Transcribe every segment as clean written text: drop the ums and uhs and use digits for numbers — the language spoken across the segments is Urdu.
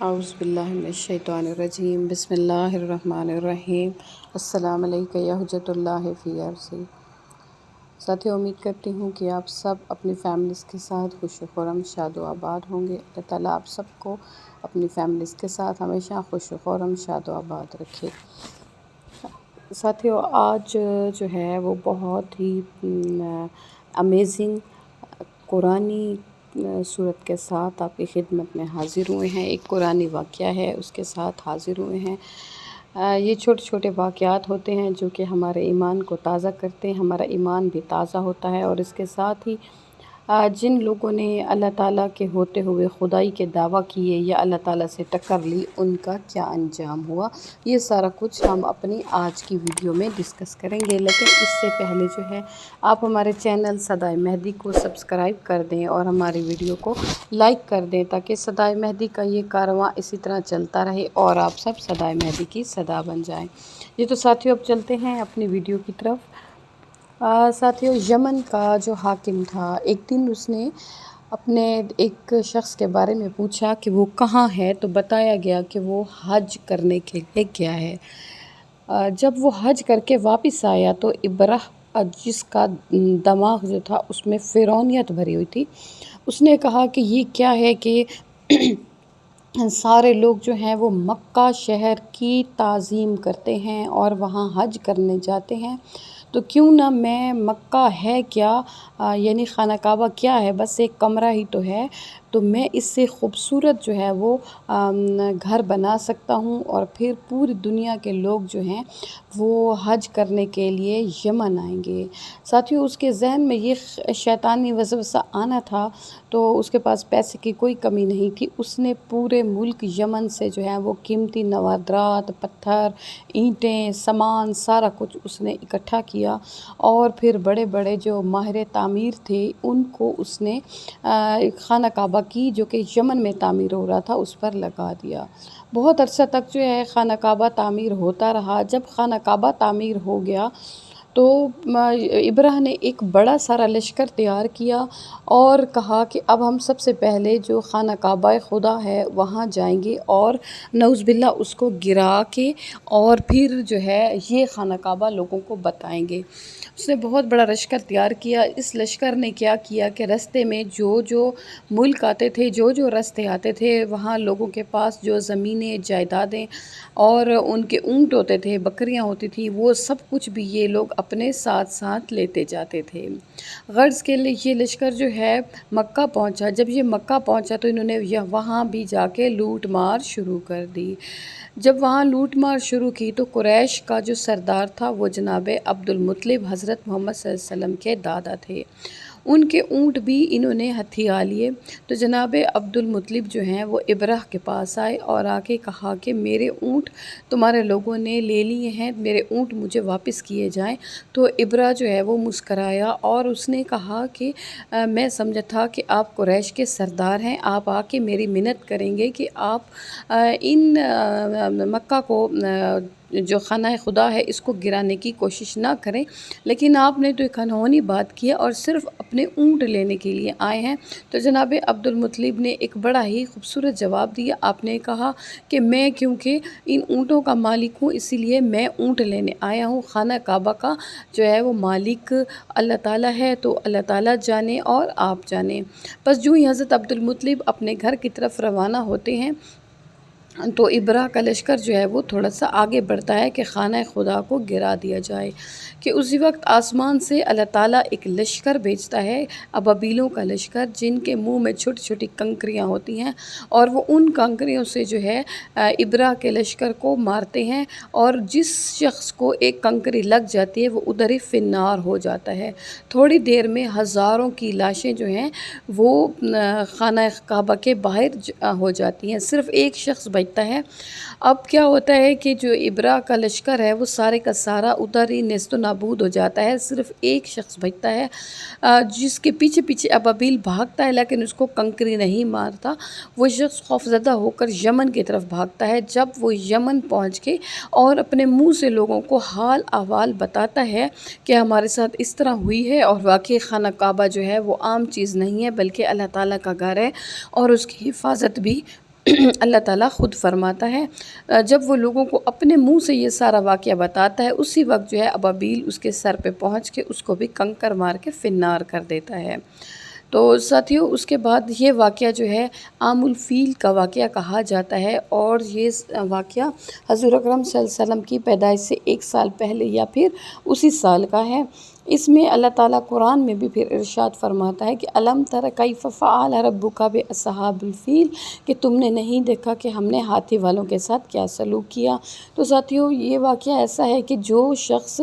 اعوذ باللہ من الشیطان الرجیم بسم اللہ الرحمن الرحیم السلام علیکم یا حجت اللہ فی عرضی۔ ساتھیو، امید کرتی ہوں کہ آپ سب اپنی فیملیز کے ساتھ خوش و خرم شاد و آباد ہوں گے۔ اللہ تعالیٰ آپ سب کو اپنی فیملیز کے ساتھ ہمیشہ خوش و خرم شاد و آباد رکھے۔ ساتھیو، آج جو ہے وہ بہت ہی امیزنگ قرآنی صورت کے ساتھ آپ کی خدمت میں حاضر ہوئے ہیں۔ ایک قرآنی واقعہ ہے، اس کے ساتھ حاضر ہوئے ہیں۔ یہ چھوٹے چھوٹے واقعات ہوتے ہیں جو کہ ہمارے ایمان کو تازہ کرتے ہیں، ہمارا ایمان بھی تازہ ہوتا ہے، اور اس کے ساتھ ہی جن لوگوں نے اللہ تعالیٰ کے ہوتے ہوئے خدائی کے دعویٰ کیے یا اللہ تعالیٰ سے ٹکر لی، ان کا کیا انجام ہوا، یہ سارا کچھ ہم اپنی آج کی ویڈیو میں ڈسکس کریں گے۔ لیکن اس سے پہلے جو ہے آپ ہمارے چینل صدائے مہدی کو سبسکرائب کر دیں اور ہماری ویڈیو کو لائک کر دیں تاکہ صدائے مہدی کا یہ کارواں اسی طرح چلتا رہے اور آپ سب صدائے مہدی کی صدا بن جائیں۔ یہ تو ساتھیوں اب چلتے ہیں اپنی ویڈیو کی طرف۔ ساتھیوں، یمن کا جو حاکم تھا، ایک دن اس نے اپنے ایک شخص کے بارے میں پوچھا کہ وہ کہاں ہے، تو بتایا گیا کہ وہ حج کرنے کے لیے گیا ہے۔ جب وہ حج کر کے واپس آیا تو ابرہ، جس کا دماغ جو تھا اس میں فرعونیت بھری ہوئی تھی، اس نے کہا کہ یہ کیا ہے کہ سارے لوگ جو ہیں وہ مکہ شہر کی تعظیم کرتے ہیں اور وہاں حج کرنے جاتے ہیں، تو کیوں نہ میں مکہ ہے کیا، یعنی خانہ کعبہ کیا ہے، بس ایک کمرہ ہی تو ہے، تو میں اس سے خوبصورت جو ہے وہ گھر بنا سکتا ہوں، اور پھر پوری دنیا کے لوگ جو ہیں وہ حج کرنے کے لیے یمن آئیں گے۔ ساتھیوں، اس کے ذہن میں یہ شیطانی وسوسہ آنا تھا، تو اس کے پاس پیسے کی کوئی کمی نہیں تھی۔ اس نے پورے ملک یمن سے جو ہے وہ قیمتی نوادرات، پتھر، اینٹیں، سامان، سارا کچھ اس نے اکٹھا کیا، اور پھر بڑے بڑے جو ماہر تعمیر تھے ان کو اس نے خانہ کعبہ کی، جو کہ یمن میں تعمیر ہو رہا تھا، اس پر لگا دیا۔ بہت عرصہ تک جو ہے خانہ کعبہ تعمیر ہوتا رہا۔ جب خانہ کعبہ تعمیر ہو گیا تو ابرہ نے ایک بڑا سارا لشکر تیار کیا اور کہا کہ اب ہم سب سے پہلے جو خانہ کعبہ خدا ہے وہاں جائیں گے اور نعوذ باللہ اس کو گرا کے اور پھر جو ہے یہ خانہ کعبہ لوگوں کو بتائیں گے۔ اس نے بہت بڑا لشکر تیار کیا۔ اس لشکر نے کیا کیا کہ رستے میں جو ملک آتے تھے، جو رستے آتے تھے، وہاں لوگوں کے پاس جو زمینیں، جائیدادیں اور ان کے اونٹ ہوتے تھے، بکریاں ہوتی تھیں، وہ سب کچھ بھی یہ لوگ اپنے ساتھ ساتھ لیتے جاتے تھے۔ غرض کے لیے یہ لشکر جو ہے مکہ پہنچا۔ جب یہ مکہ پہنچا تو انہوں نے وہاں بھی جا کے لوٹ مار شروع کر دی۔ جب وہاں لوٹ مار شروع کی تو قریش کا جو سردار تھا وہ جناب عبد المطلب حضرت محمد صلی اللہ علیہ وسلم کے دادا تھے، ان کے اونٹ بھی انہوں نے ہتھیا لیے۔ تو جناب عبد المطلب جو ہیں وہ ابرہ کے پاس آئے اور آ کے کہا کہ میرے اونٹ تمہارے لوگوں نے لے لیے ہیں، میرے اونٹ مجھے واپس کیے جائیں۔ تو ابرہ جو ہے وہ مسکرایا اور اس نے کہا کہ میں سمجھا تھا کہ آپ قریش کے سردار ہیں، آپ آ کے میری منت کریں گے کہ آپ ان مکہ کو جو خانہ خدا ہے اس کو گرانے کی کوشش نہ کریں، لیکن آپ نے تو ایک انہونی بات کی ہے اور صرف اپنے اونٹ لینے کے لیے آئے ہیں۔ تو جناب عبد المطلب نے ایک بڑا ہی خوبصورت جواب دیا۔ آپ نے کہا کہ میں کیونکہ ان اونٹوں کا مالک ہوں، اسی لیے میں اونٹ لینے آیا ہوں، خانہ کعبہ کا جو ہے وہ مالک اللہ تعالیٰ ہے، تو اللہ تعالیٰ جانے اور آپ جانے۔ بس جو ہی حضرت عبد المطلب اپنے گھر کی طرف روانہ ہوتے ہیں تو ابرہ کا لشکر جو ہے وہ تھوڑا سا آگے بڑھتا ہے کہ خانہ خدا کو گرا دیا جائے، کہ اسی وقت آسمان سے اللہ تعالیٰ ایک لشکر بھیجتا ہے، ابابیلوں کا لشکر، جن کے منہ میں چھوٹی چھوٹی کنکریاں ہوتی ہیں، اور وہ ان کنکریوں سے جو ہے ابرہ کے لشکر کو مارتے ہیں، اور جس شخص کو ایک کنکری لگ جاتی ہے وہ ادھر ہی فی النار ہو جاتا ہے۔ تھوڑی دیر میں ہزاروں کی لاشیں جو ہیں وہ خانہ کعبہ کے باہر ہو جاتی ہیں، صرف ایک شخص بچتا ہے۔ اب کیا ہوتا ہے کہ جو ابرہ کا لشکر ہے وہ سارے کا سارا ادھر ہی نیست و نابود ہو جاتا ہے، صرف ایک شخص بچتا ہے جس کے پیچھے پیچھے ابابیل بھاگتا ہے لیکن اس کو کنکری نہیں مارتا۔ وہ شخص خوفزدہ ہو کر یمن کی طرف بھاگتا ہے۔ جب وہ یمن پہنچ کے اور اپنے منہ سے لوگوں کو حال احوال بتاتا ہے کہ ہمارے ساتھ اس طرح ہوئی ہے، اور واقعی خانہ کعبہ جو ہے وہ عام چیز نہیں ہے بلکہ اللہ تعالیٰ کا گھر ہے، اور اس کی حفاظت بھی اللہ تعالیٰ خود فرماتا ہے جب وہ لوگوں کو اپنے منہ سے یہ سارا واقعہ بتاتا ہے، اسی وقت جو ہے ابابیل اس کے سر پہ پہنچ کے اس کو بھی کنکر مار کے فنار کر دیتا ہے۔ تو ساتھیو اس کے بعد یہ واقعہ جو ہے عام الفیل کا واقعہ کہا جاتا ہے، اور یہ واقعہ حضور اکرم صلی اللہ علیہ وسلم کی پیدائش سے 1 سال پہلے یا پھر اسی سال کا ہے۔ اس میں اللہ تعالیٰ قرآن میں بھی پھر ارشاد فرماتا ہے کہ الم تر کیف فعل ربک باصحاب الفیل، کہ تم نے نہیں دیکھا کہ ہم نے ہاتھی والوں کے ساتھ کیا سلوک کیا۔ تو ساتھیو یہ واقعہ ایسا ہے کہ جو شخص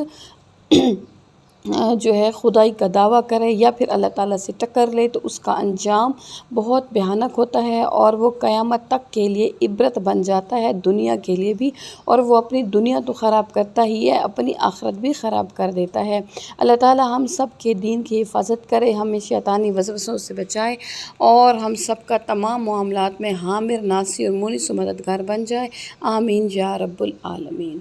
جو ہے خدائی کا دعویٰ کرے یا پھر اللہ تعالیٰ سے ٹکر لے تو اس کا انجام بہت بھیانک ہوتا ہے، اور وہ قیامت تک کے لیے عبرت بن جاتا ہے، دنیا کے لیے بھی، اور وہ اپنی دنیا تو خراب کرتا ہی ہے، اپنی آخرت بھی خراب کر دیتا ہے۔ اللہ تعالیٰ ہم سب کے دین کی حفاظت کرے، ہمیں شیطانی وسوسوں سے بچائے، اور ہم سب کا تمام معاملات میں حامر، ناصر، مونس و مددگار بن جائے۔ آمین یا رب العالمین۔